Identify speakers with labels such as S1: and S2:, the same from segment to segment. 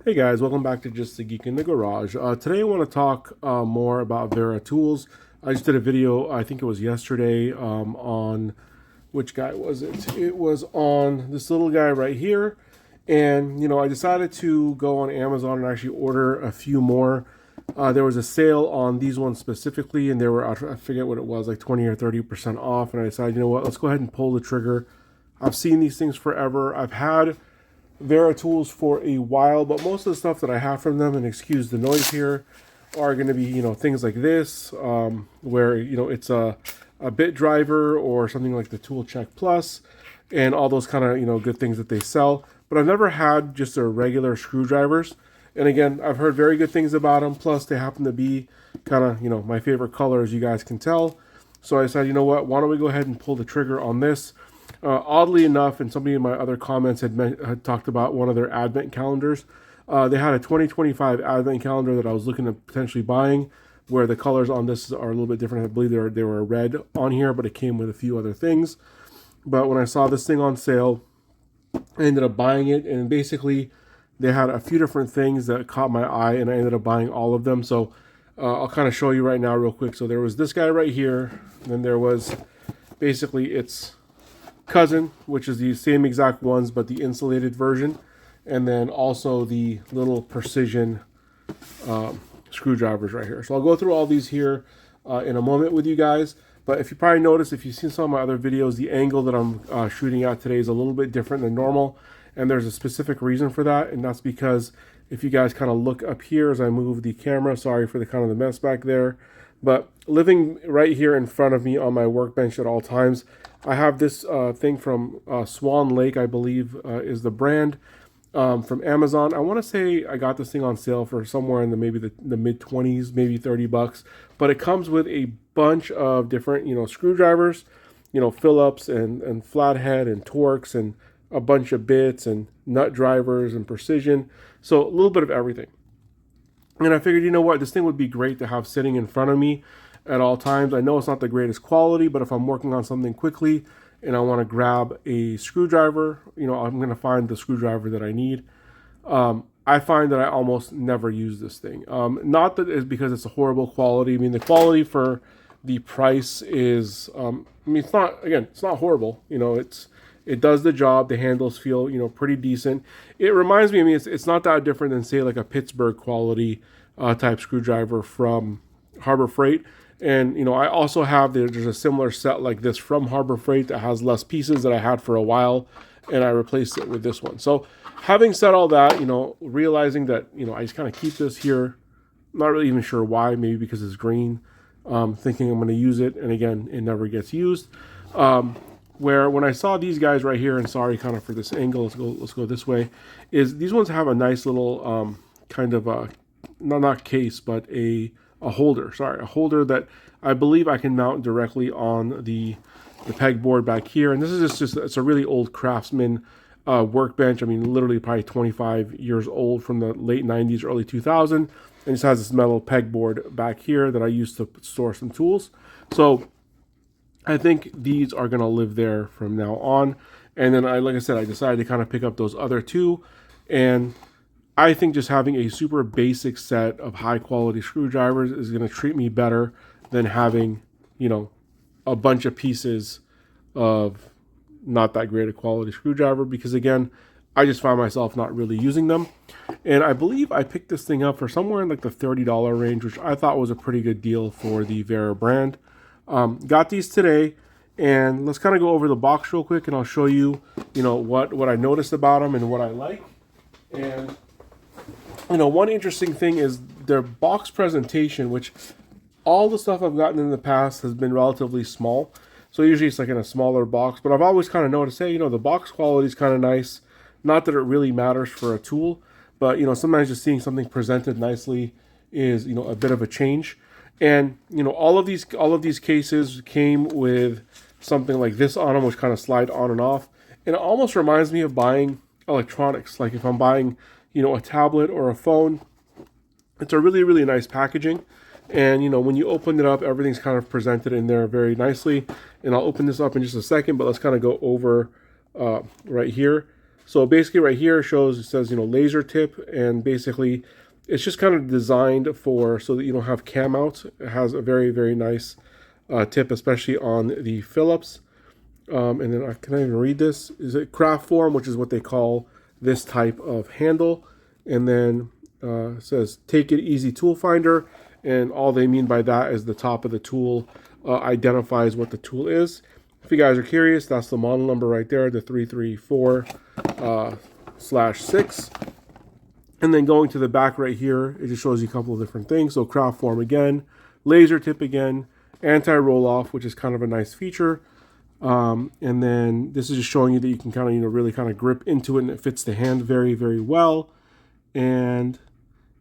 S1: Hey guys, welcome back to Just the Geek in the Garage. Today I want to talk more about Wera tools. I just did a video, I think it was yesterday, on which guy was it? It was on this little guy right here. And, I decided to go on Amazon and actually order a few more. There was a sale on these ones specifically, and they were, I forget what it was, like 20 or 30% off. And I decided, you know what, let's go ahead and pull the trigger. I've seen these things forever. I've had Wera tools for a while, but most of the stuff that I have from them, and excuse the noise here, are going to be, things like this, where, it's a bit driver or something like the Tool Check Plus and all those kind of, good things that they sell. But I've never had just their regular screwdrivers. And again, I've heard very good things about them. Plus, they happen to be kind of, my favorite color, as you guys can tell. So I said, you know what, why don't we go ahead and pull the trigger on this? Oddly enough, and somebody in my other comments had talked about one of their advent calendars. They had a 2025 advent calendar that I was looking at potentially buying, where the colors on this are a little bit different. I believe they were red on here, but it came with a few other things. But when I saw this thing on sale, I ended up buying it, and basically they had a few different things that caught my eye, and I ended up buying all of them. So I'll kind of show you right now real quick. So there was this guy right here, and then there was basically its cousin, which is the same exact ones but the insulated version, and then also the little precision screwdrivers right here. So I'll go through all these here in a moment with you guys. But if you probably noticed, if you've seen some of my other videos, the angle that I'm shooting at today is a little bit different than normal, and there's a specific reason for that, and that's because if you guys kind of look up here as I move the camera, sorry for the kind of the mess back there, but living right here in front of me on my workbench at all times, I have this thing from Swan Lake, I believe is the brand, from Amazon. I want to say I got this thing on sale for somewhere in maybe the mid 20s, maybe $30. But it comes with a bunch of different, screwdrivers, Phillips and flathead and Torx and a bunch of bits and nut drivers and precision. So a little bit of everything. And I figured, you know what, this thing would be great to have sitting in front of me at all times. I know it's not the greatest quality, but if I'm working on something quickly and I want to grab a screwdriver, I'm going to find the screwdriver that I need. I find that I almost never use this thing. Not that it's because it's a horrible quality. I mean, the quality for the price is, it's not horrible. It does the job. The handles feel, pretty decent. It reminds me, it's not that different than, say, like a Pittsburgh quality type screwdriver from Harbor Freight. And, I also have, there's a similar set like this from Harbor Freight that has less pieces that I had for a while, and I replaced it with this one. So having said all that, realizing that, I just kind of keep this here, not really even sure why, maybe because it's green, thinking I'm going to use it, and again, it never gets used. Where when I saw these guys right here, and sorry kind of for this angle, let's go this way, is these ones have a nice little kind of a, not case, but a holder, a holder that I believe I can mount directly on the pegboard back here. And this is just it's a really old Craftsman workbench. I mean, literally probably 25 years old, from the late 90s, early 2000. And it just has this metal pegboard back here that I use to store some tools. So I think these are going to live there from now on. And then like I said, I decided to kind of pick up those other two. And I think just having a super basic set of high quality screwdrivers is going to treat me better than having, a bunch of pieces of not that great a quality screwdriver, because again, I just find myself not really using them. And I believe I picked this thing up for somewhere in like the $30 range, which I thought was a pretty good deal for the Wera brand. Got these today, and let's kind of go over the box real quick, and I'll show you, what I noticed about them and what I like. And one interesting thing is their box presentation, which all the stuff I've gotten in the past has been relatively small. So usually it's like in a smaller box, but I've always kind of noticed, hey, the box quality is kind of nice. Not that it really matters for a tool, but, sometimes just seeing something presented nicely is, a bit of a change. And, all of these cases came with something like this on them, which kind of slide on and off. And it almost reminds me of buying electronics. Like if I'm buying, a tablet or a phone, it's a really, really nice packaging. And, when you open it up, everything's kind of presented in there very nicely. And I'll open this up in just a second, but let's kind of go over right here. So basically right here shows, it says, Lasertip, and basically it's just kind of designed for so that you don't have cam outs. It has a very, very nice tip, especially on the Phillips. And then can I even read this? Is it Kraftform, which is what they call this type of handle. And then it says take it easy tool finder. And all they mean by that is the top of the tool identifies what the tool is. If you guys are curious, that's the model number right there, the 334/6. And then going to the back right here, it just shows you a couple of different things. So Kraftform again, Lasertip again, anti-roll-off, which is kind of a nice feature. And then this is just showing you that you can kind of, really kind of grip into it, and it fits the hand very, very well. And,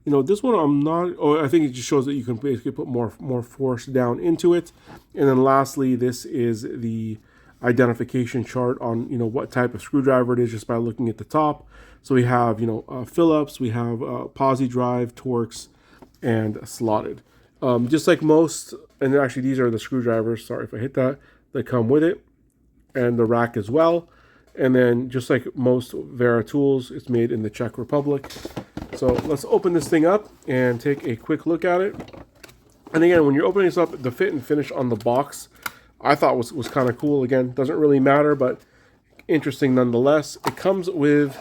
S1: this one I'm not, I think it just shows that you can basically put more force down into it. And then lastly, this is the identification chart on, what type of screwdriver it is just by looking at the top. So we have, Phillips, we have Posi Drive, Torx, and Slotted. Just like most, and actually these are the screwdrivers, sorry if I hit that come with it, and the rack as well. And then just like most Wera tools, it's made in the Czech Republic. So let's open this thing up and take a quick look at it. And again, when you're opening this up, the fit and finish on the box, I thought was kind of cool. Again, doesn't really matter, but interesting nonetheless. It comes with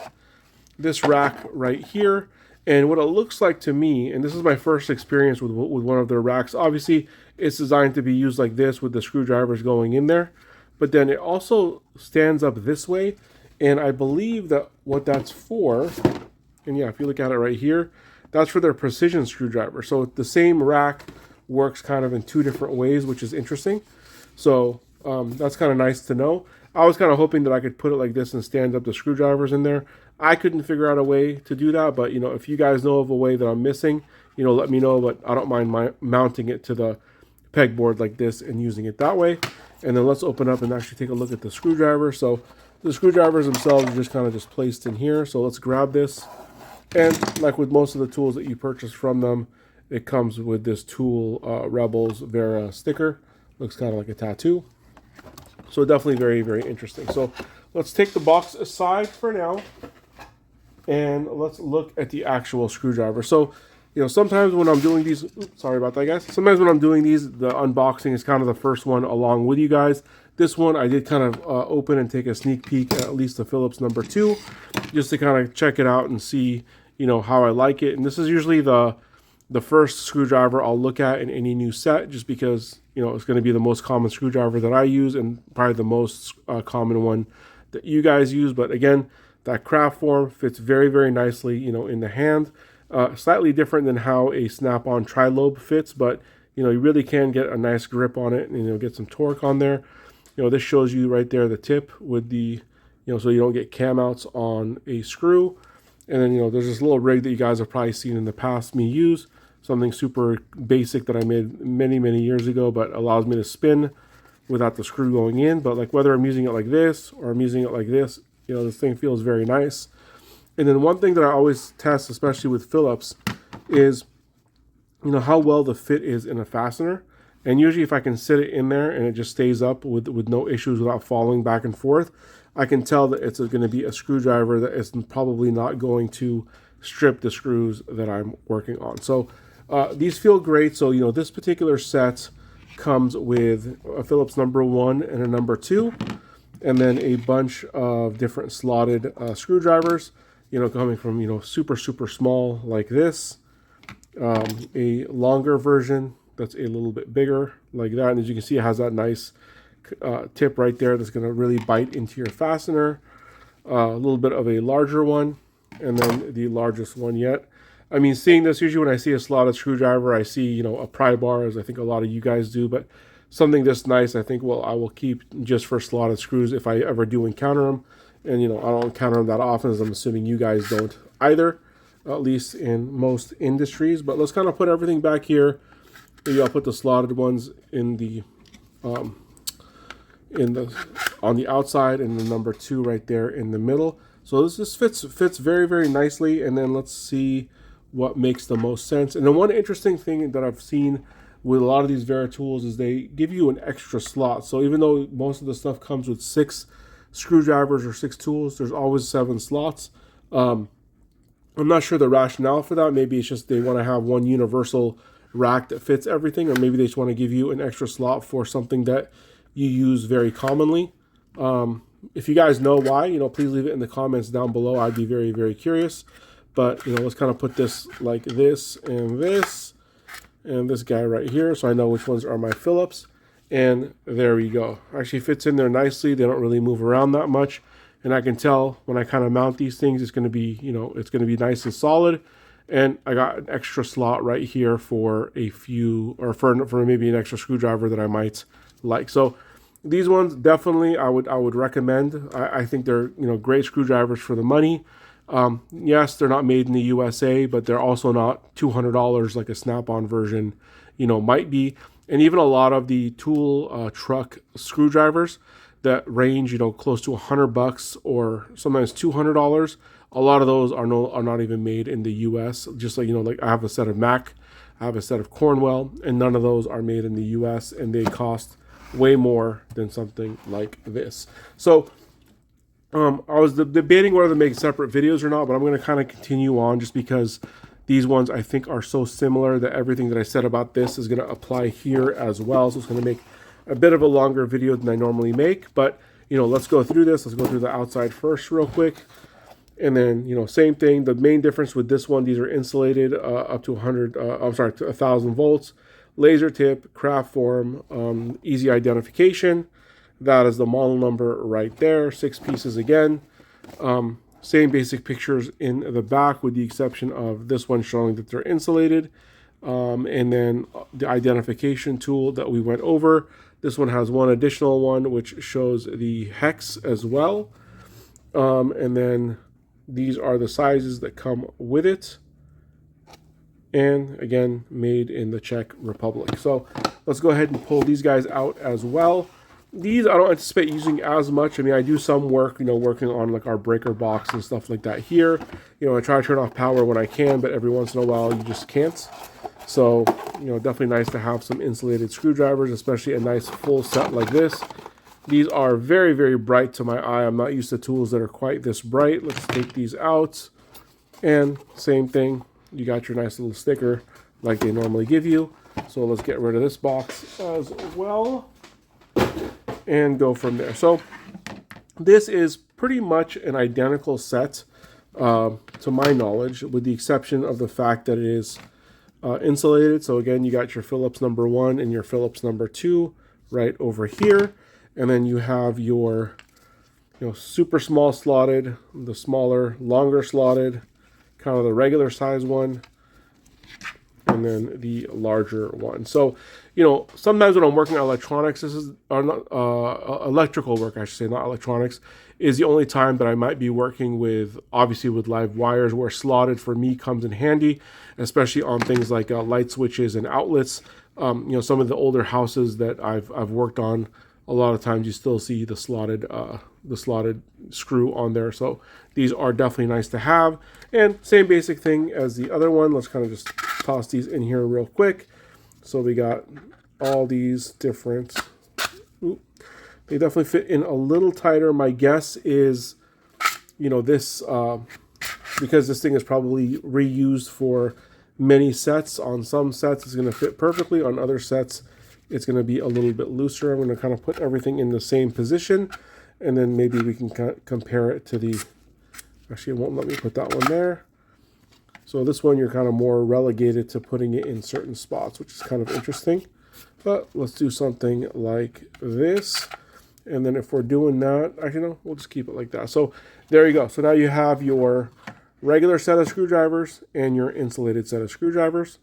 S1: this rack right here, and what it looks like to me, and this is my first experience with one of their racks. Obviously, it's designed to be used like this with the screwdrivers going in there, but then it also stands up this way, and I believe that what that's for, and yeah, if you look at it right here, that's for their precision screwdriver. So the same rack works kind of in two different ways, which is interesting. So that's kind of nice to know. I was kind of hoping that I could put it like this and stand up the screwdrivers in there. I couldn't figure out a way to do that, but if you guys know of a way that I'm missing, let me know. But I don't mind mounting it to the pegboard like this and using it that way. And then let's open up and actually take a look at the screwdriver. So the screwdrivers themselves are just kind of placed in here. So let's grab this. And like with most of the tools that you purchase from them, it comes with this Tool Rebels Wera sticker. Looks kind of like a tattoo. So definitely very, very interesting. So let's take the box aside for now, and let's look at the actual screwdriver. So, sometimes when I'm doing these, sorry about that, guys. Sometimes when I'm doing these, the unboxing is kind of the first one along with you guys. This one I did kind of open and take a sneak peek at least the Phillips number 2, just to kind of check it out and see, how I like it. And this is usually the first screwdriver I'll look at in any new set, just because, it's going to be the most common screwdriver that I use, and probably the most common one that you guys use. But again, that Kraftform fits very, very nicely, in the hand. Slightly different than how a snap-on tri-lobe fits, but, you really can get a nice grip on it and, get some torque on there. This shows you right there the tip with the, so you don't get cam outs on a screw. And then, there's this little rig that you guys have probably seen in the past me use. Something super basic that I made many, many years ago, but allows me to spin without the screw going in. But like whether I'm using it like this or I'm using it like this, this thing feels very nice. And then one thing that I always test, especially with Phillips, is, how well the fit is in a fastener. And usually if I can sit it in there and it just stays up with no issues without falling back and forth, I can tell that it's going to be a screwdriver that is probably not going to strip the screws that I'm working on. So these feel great. So, this particular set comes with a Phillips number 1 and a number 2, and then a bunch of different slotted screwdrivers, coming from, super, super small like this, a longer version that's a little bit bigger like that. And as you can see, it has that nice tip right there that's going to really bite into your fastener. A little bit of a larger one, and then the largest one yet. I mean, seeing this, usually when I see a slotted screwdriver, I see, a pry bar, as I think a lot of you guys do, but something this nice, I think, well, I will keep just for slotted screws if I ever do encounter them. And, I don't encounter them that often, as I'm assuming you guys don't either, at least in most industries. But let's kind of put everything back here. Maybe I'll put the slotted ones in the on the outside, and the number 2 right there in the middle. So this fits very, very nicely. And then let's see what makes the most sense. And then one interesting thing that I've seen with a lot of these Wera tools is they give you an extra slot. So even though most of the stuff comes with 6 screwdrivers or 6 tools. There's always 7 slots. I'm not sure the rationale for that. Maybe it's just they want to have one universal rack that fits everything, or maybe they just want to give you an extra slot for something that you use very commonly. If you guys know why, please leave it in the comments down below. I'd be very, very curious. But, let's kind of put this like this and this guy right here, so I know which ones are my Phillips. And there we go. Actually fits in there nicely. They don't really move around that much. And I can tell when I kind of mount these things, it's going to be, it's going to be nice and solid. And I got an extra slot right here for a few, or for maybe an extra screwdriver that I might like. So these ones definitely I would recommend. I think they're great screwdrivers for the money. Yes, they're not made in the USA, but they're also not $200 like a Snap-on version might be. And even a lot of the tool truck screwdrivers that range close to $100 or sometimes $200, a lot of those are not even made in the US. Just like like I have a set of Mac, I have a set of Cornwell, and none of those are made in the US, and they cost way more than something like this. So I was debating whether to make separate videos or not, but I'm going to kind of continue on just because these ones I think are so similar that everything that I said about this is going to apply here as well. So it's going to make a bit of a longer video than I normally make. But, let's go through this. Let's go through the outside first real quick. And then, same thing. The main difference with this one, these are insulated up to 1,000 volts. Lasertip, Kraftform, easy identification. That is the model number right there. 6 pieces again. Same basic pictures in the back with the exception of this one showing that they're insulated. And then the identification tool that we went over. This one has one additional one which shows the hex as well. And then these are the sizes that come with it. And again, made in the Czech Republic. So let's go ahead and pull these guys out as well. These I don't anticipate using as much. I mean, I do some work, working on like our breaker box and stuff like that here. I try to turn off power when I can, but every once in a while you just can't. So, definitely nice to have some insulated screwdrivers, especially a nice full set like this. These are very, very bright to my eye. I'm not used to tools that are quite this bright. Let's take these out. And same thing, you got your nice little sticker like they normally give you. So let's get rid of this box as well and go from there. So this is pretty much an identical set to my knowledge, with the exception of the fact that it is insulated. So again, you got your Phillips number 1 and your Phillips number 2 right over here. And then you have your super small slotted, the smaller, longer slotted, kind of the regular size one, and then the larger one. So, sometimes when I'm working on electronics, this is electrical work, I should say, not electronics, is the only time that I might be working with, obviously with live wires, where slotted for me comes in handy, especially on things like light switches and outlets. Some of the older houses that I've worked on, a lot of times you still see the slotted screw on there. So these are definitely nice to have. And same basic thing as the other one. Let's kind of just toss these in here real quick. So we got all these different, they definitely fit in a little tighter. My guess is, this, because this thing is probably reused for many sets. On some sets it's going to fit perfectly. On other sets it's going to be a little bit looser. I'm going to kind of put everything in the same position, and then maybe we can compare it to the, actually it won't let me put that one there. So this one you're kind of more relegated to putting it in certain spots, which is kind of interesting. But let's do something like this. And then if we're doing that, actually no, we'll just keep it like that. So there you go. So now you have your regular set of screwdrivers and your insulated set of screwdrivers.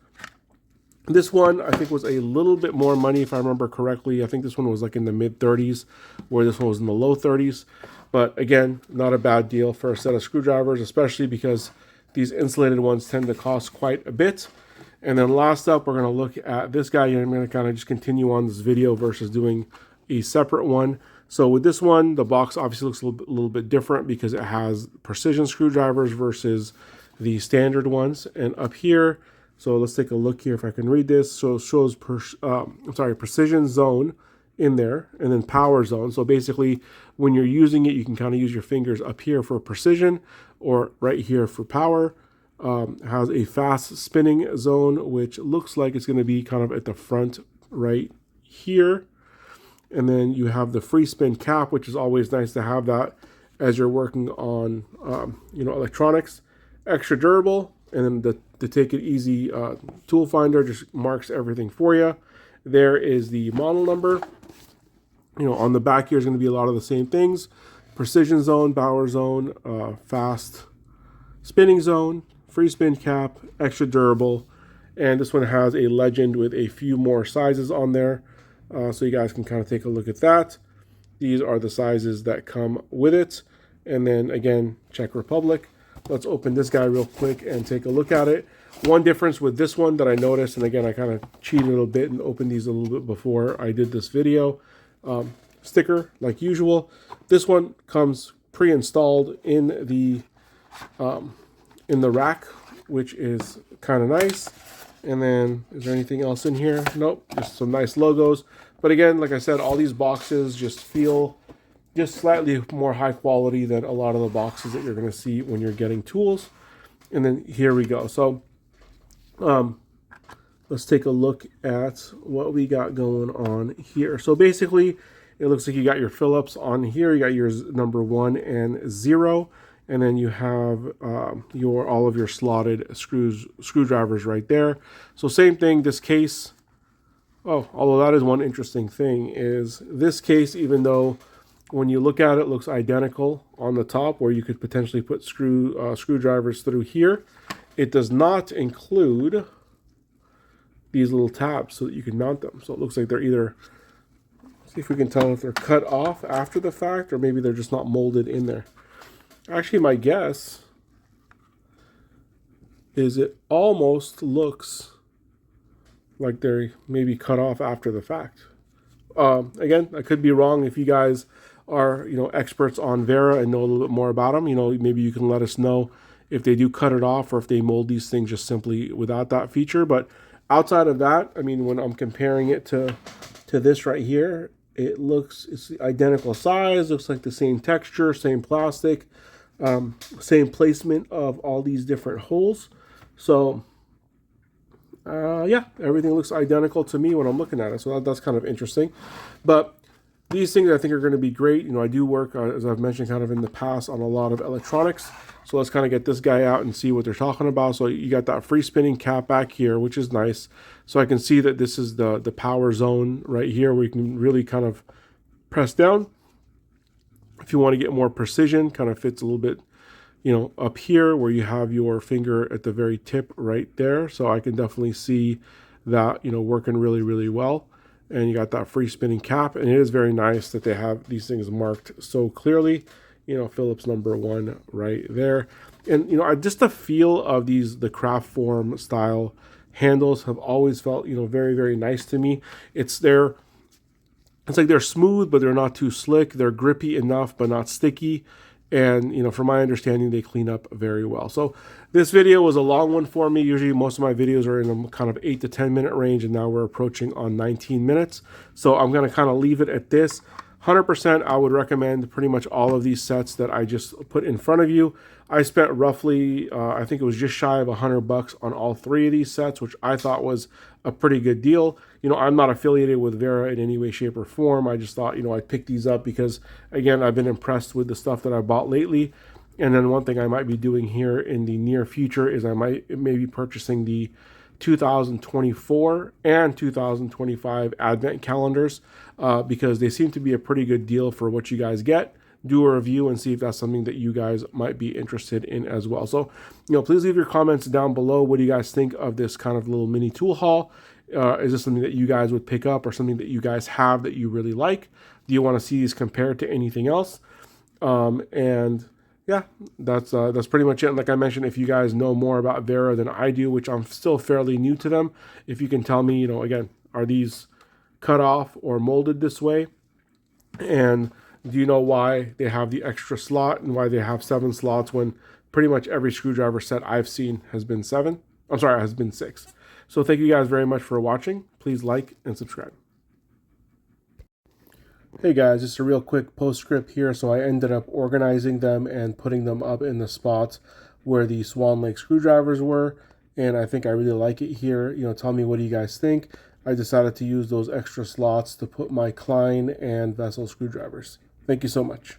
S1: This one I think was a little bit more money if I remember correctly. I think this one was like in the mid 30s, where this one was in the low 30s. But again, not a bad deal for a set of screwdrivers, especially because these insulated ones tend to cost quite a bit. And then last up, we're going to look at this guy here. I'm going to kind of just continue on this video versus doing a separate one. So with this one, the box obviously looks a little bit different because it has precision screwdrivers versus the standard ones. And up here, so let's take a look here if I can read this. So it shows precision zone in there, and then power zone. So basically, when you're using it, you can kind of use your fingers up here for precision, or right here for power. Has a fast spinning zone, which looks like it's going to be kind of at the front right here. And then you have the free spin cap, which is always nice to have that as you're working on, electronics. Extra durable, and then the Take It Easy tool finder just marks everything for you. There is the model number. On the back here is going to be a lot of the same things. Precision zone, Bauer zone, fast spinning zone, free spin cap, extra durable. And this one has a legend with a few more sizes on there. So you guys can kind of take a look at that. These are the sizes that come with it. And then again, Czech Republic. Let's open this guy real quick and take a look at it. One difference with this one that I noticed, and again, I kind of cheated a little bit and opened these a little bit before I did this video. Sticker, like usual. This one comes pre-installed in the rack, which is kind of nice. And then, is there anything else in here? Nope, just some nice logos. But again, like I said, all these boxes just feel just slightly more high quality than a lot of the boxes that you're going to see when you're getting tools. And then here we go. So let's take a look at what we got going on here. So basically, it looks like you got your Phillips on here. You got your number 1 and 0. And then you have all of your slotted screwdrivers right there. So same thing, this case. Oh, although that is one interesting thing, is this case, even though when you look at it, looks identical on the top, where you could potentially put screwdrivers through here, it does not include these little tabs so that you can mount them. So it looks like they're either, see if we can tell if they're cut off after the fact, or maybe they're just not molded in there. Actually, my guess is it almost looks like they're maybe cut off after the fact. Again, I could be wrong. If you guys are, experts on Wera and know a little bit more about them, maybe you can let us know if they do cut it off or if they mold these things just simply without that feature. But outside of that, I mean, when I'm comparing it to this right here, it's the identical size, looks like the same texture, same plastic, same placement of all these different holes. So yeah, everything looks identical to me when I'm looking at it. So that's kind of interesting. But these things I think are going to be great. I do work, as I've mentioned kind of in the past, on a lot of electronics. So let's kind of get this guy out and see what they're talking about. So you got that free spinning cap back here, which is nice. So I can see that this is the power zone right here, where you can really kind of press down. If you want to get more precision, kind of fits a little bit, up here where you have your finger at the very tip right there. So I can definitely see that, working really, really well. And you got that free spinning cap, and it is very nice that they have these things marked so clearly. Phillips number 1 right there. And, just the feel of the Kraftform style handles have always felt, very, very nice to me. It's like they're smooth, but they're not too slick. They're grippy enough, but not sticky. And, from my understanding, they clean up very well. So this video was a long one for me. Usually most of my videos are in a kind of 8 to 10 minute range, and now we're approaching on 19 minutes. So I'm going to kind of leave it at this. 100%, I would recommend pretty much all of these sets that I just put in front of you. I spent roughly, I think it was just shy of $100 on all 3 of these sets, which I thought was a pretty good deal. I'm not affiliated with Wera in any way, shape, or form. I just thought, I'd pick these up because, again, I've been impressed with the stuff that I bought lately. And then one thing I might be doing here in the near future is I might maybe purchasing the 2024 and 2025 advent calendars because they seem to be a pretty good deal for what you guys get. Do a review and see if that's something that you guys might be interested in as well. So, please leave your comments down below. What do you guys think of this kind of little mini tool haul? Is this something that you guys would pick up, or something that you guys have that you really like? Do you want to see these compared to anything else? And yeah, that's pretty much it. And like I mentioned, if you guys know more about Wera than I do, which I'm still fairly new to them, if you can tell me, again, are these cut off or molded this way? And do you know why they have the extra slot and why they have 7 slots when pretty much every screwdriver set I've seen has been 7? I'm sorry, has been 6. So thank you guys very much for watching. Please like and subscribe. Hey guys, just a real quick postscript here. So I ended up organizing them and putting them up in the spots where the Swan Lake screwdrivers were, and I think I really like it here. Tell me, what do you guys think? I decided to use those extra slots to put my Klein and Vessel screwdrivers. Thank you so much.